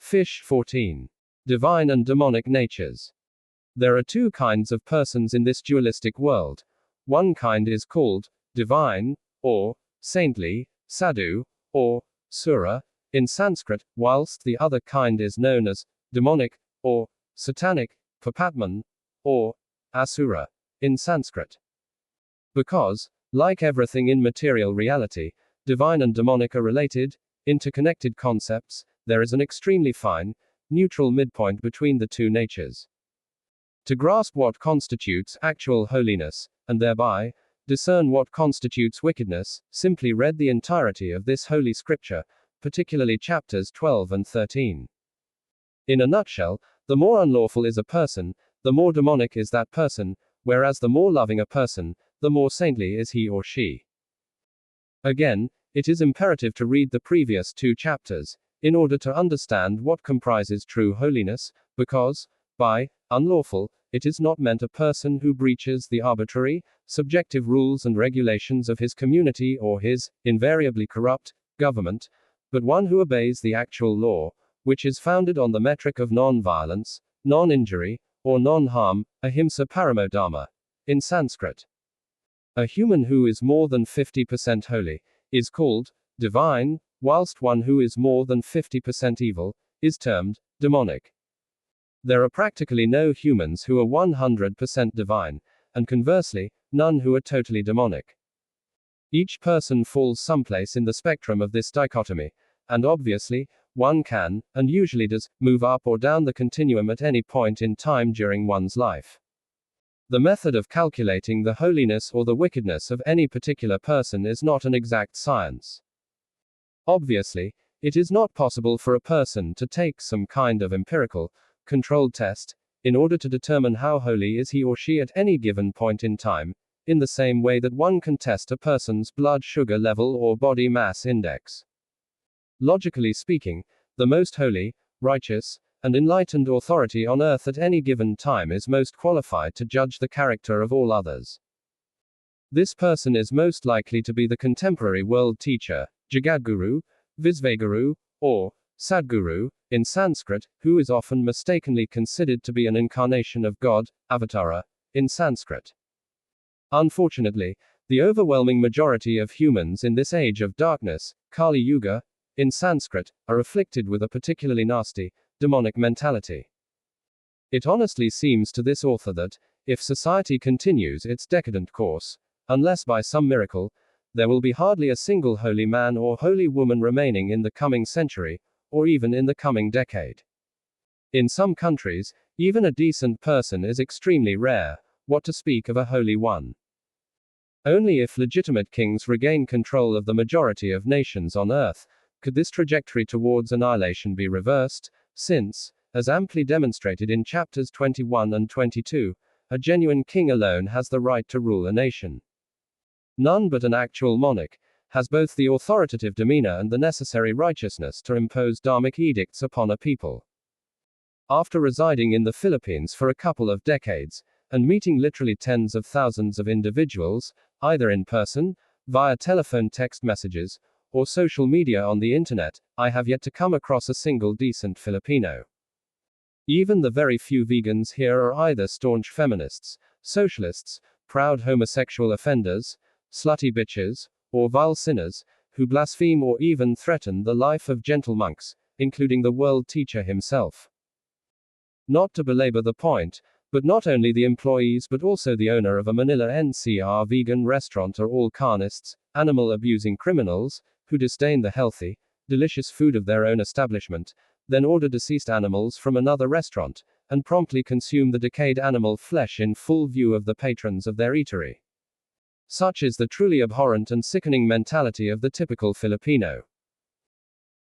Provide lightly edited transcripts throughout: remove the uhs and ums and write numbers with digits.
Fish 14. Divine and demonic natures. There are two kinds of persons in this dualistic world. One kind is called divine, or saintly, sadhu, or sura, in Sanskrit, whilst the other kind is known as demonic, or satanic, papatman, or asura, in Sanskrit. Because, like everything in material reality, divine and demonic are related, interconnected concepts, there is an extremely fine, neutral midpoint between the two natures. To grasp what constitutes actual holiness, and thereby discern what constitutes wickedness, simply read the entirety of this holy scripture, particularly chapters 12 and 13. In a nutshell, the more unlawful is a person, the more demonic is that person, whereas the more loving a person, the more saintly is he or she. Again, it is imperative to read the previous two chapters, in order to understand what comprises true holiness, because, by unlawful, it is not meant a person who breaches the arbitrary, subjective rules and regulations of his community or his, invariably corrupt, government, but one who obeys the actual law, which is founded on the metric of non-violence, non-injury, or non-harm, ahimsa paramo dharma, in Sanskrit. A human who is more than 50% holy is called divine, whilst one who is more than 50% evil is termed demonic. There are practically no humans who are 100% divine, and conversely, none who are totally demonic. Each person falls someplace in the spectrum of this dichotomy, and obviously, one can, and usually does, move up or down the continuum at any point in time during one's life. The method of calculating the holiness or the wickedness of any particular person is not an exact science. Obviously, it is not possible for a person to take some kind of empirical, controlled test, in order to determine how holy is he or she at any given point in time, in the same way that one can test a person's blood sugar level or body mass index. Logically speaking, the most holy, righteous, and enlightened authority on earth at any given time is most qualified to judge the character of all others. This person is most likely to be the contemporary world teacher, Jagadguru, Visveguru, or Sadguru, in Sanskrit, who is often mistakenly considered to be an incarnation of God, Avatara, in Sanskrit. Unfortunately, the overwhelming majority of humans in this age of darkness, Kali Yuga, in Sanskrit, are afflicted with a particularly nasty, demonic mentality. It honestly seems to this author that, if society continues its decadent course, unless by some miracle, there will be hardly a single holy man or holy woman remaining in the coming century, or even in the coming decade. In some countries, even a decent person is extremely rare, what to speak of a holy one. Only if legitimate kings regain control of the majority of nations on earth, could this trajectory towards annihilation be reversed, since, as amply demonstrated in chapters 21 and 22, a genuine king alone has the right to rule a nation. None but an actual monarch has both the authoritative demeanor and the necessary righteousness to impose dharmic edicts upon a people. After residing in the Philippines for a couple of decades, and meeting literally tens of thousands of individuals, either in person, via telephone text messages, or social media on the internet, I have yet to come across a single decent Filipino. Even the very few vegans here are either staunch feminists, socialists, proud homosexual offenders, slutty bitches, or vile sinners, who blaspheme or even threaten the life of gentle monks, including the world teacher himself. Not to belabor the point, but not only the employees but also the owner of a Manila NCR vegan restaurant are all carnists, animal-abusing criminals, who disdain the healthy, delicious food of their own establishment, then order deceased animals from another restaurant, and promptly consume the decayed animal flesh in full view of the patrons of their eatery. Such is the truly abhorrent and sickening mentality of the typical Filipino.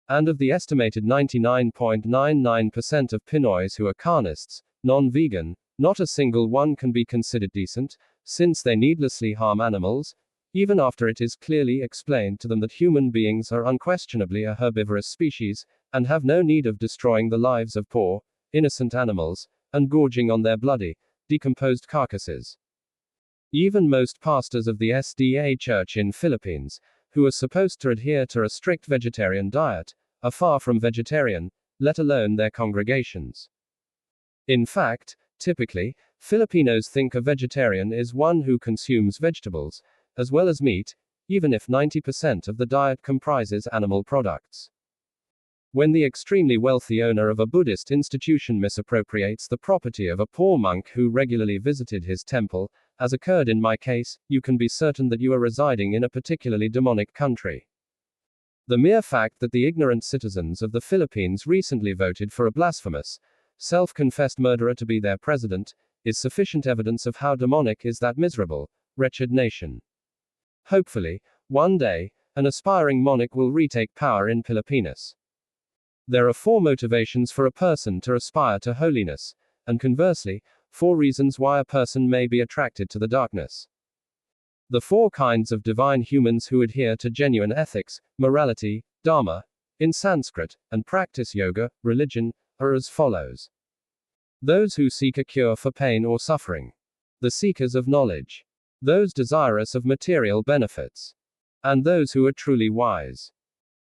And of the estimated 99.99% of Pinoys who are carnists, non-vegan, not a single one can be considered decent, since they needlessly harm animals, even after it is clearly explained to them that human beings are unquestionably a herbivorous species, and have no need of destroying the lives of poor, innocent animals, and gorging on their bloody, decomposed carcasses. Even most pastors of the SDA Church in Philippines, who are supposed to adhere to a strict vegetarian diet, are far from vegetarian, let alone their congregations. In fact, typically, Filipinos think a vegetarian is one who consumes vegetables, as well as meat, even if 90% of the diet comprises animal products. When the extremely wealthy owner of a Buddhist institution misappropriates the property of a poor monk who regularly visited his temple, as occurred in my case, you can be certain that you are residing in a particularly demonic country. The mere fact that the ignorant citizens of the Philippines recently voted for a blasphemous, self-confessed murderer to be their president, is sufficient evidence of how demonic is that miserable, wretched nation. Hopefully, one day, an aspiring monarch will retake power in Pilipinas. There are 4 motivations for a person to aspire to holiness, and conversely, 4 reasons why a person may be attracted to the darkness. The 4 kinds of divine humans who adhere to genuine ethics, morality, dharma, in Sanskrit, and practice yoga, religion, are as follows. Those who seek a cure for pain or suffering. The seekers of knowledge. Those desirous of material benefits. And those who are truly wise.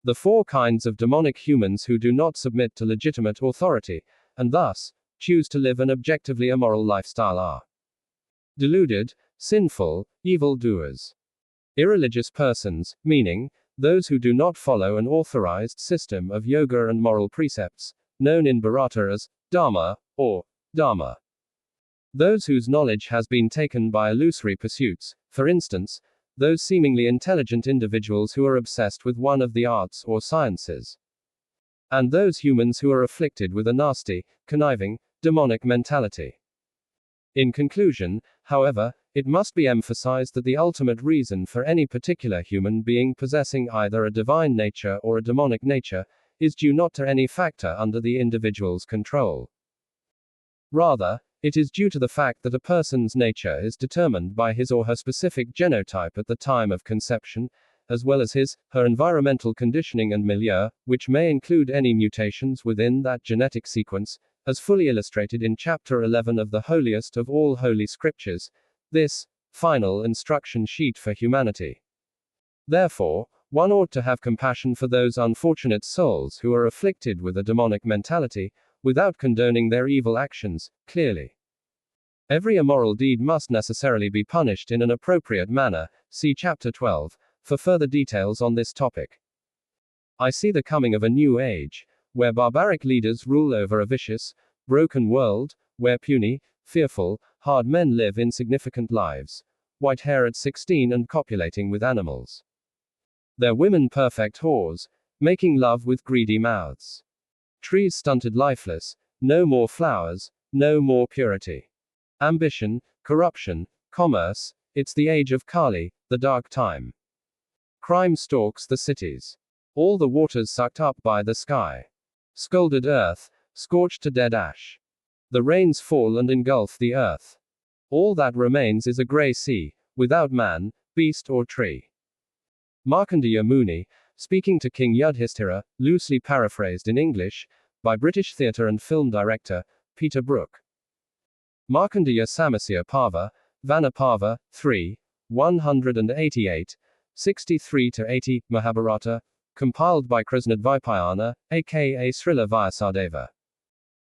The 4 kinds of demonic humans who do not submit to legitimate authority, and thus, choose to live an objectively immoral lifestyle are deluded, sinful, evil-doers. Irreligious persons, meaning, those who do not follow an authorized system of yoga and moral precepts, known in Bharata as Dharma, or Dharma. Those whose knowledge has been taken by illusory pursuits, for instance, those seemingly intelligent individuals who are obsessed with one of the arts or sciences. And those humans who are afflicted with a nasty, conniving, demonic mentality. In conclusion, however, it must be emphasized that the ultimate reason for any particular human being possessing either a divine nature or a demonic nature, is due not to any factor under the individual's control. Rather, it is due to the fact that a person's nature is determined by his or her specific genotype at the time of conception, as well as her environmental conditioning and milieu, which may include any mutations within that genetic sequence, as fully illustrated in Chapter 11 of the holiest of all holy scriptures, this final instruction sheet for humanity. Therefore, one ought to have compassion for those unfortunate souls who are afflicted with a demonic mentality, without condoning their evil actions, clearly. Every immoral deed must necessarily be punished in an appropriate manner, see Chapter 12, for further details on this topic. I see the coming of a new age, where barbaric leaders rule over a vicious, broken world, where puny, fearful, hard men live insignificant lives, white hair at 16 and copulating with animals. Their women perfect whores, making love with greedy mouths. Trees stunted lifeless, no more flowers, no more purity. Ambition, corruption, commerce, it's the age of Kali, the dark time. Crime stalks the cities. All the waters sucked up by the sky. Scalded earth, scorched to dead ash. The rains fall and engulf the earth. All that remains is a grey sea, without man, beast or tree. Markandeya Muni, speaking to King Yudhishthira, loosely paraphrased in English, by British theatre and film director, Peter Brook. Markandeya Samasya Parva, Vanaparva, 3, 188, 63-80, Mahabharata, compiled by Krishnadvipayana, aka Srila Vyasadeva.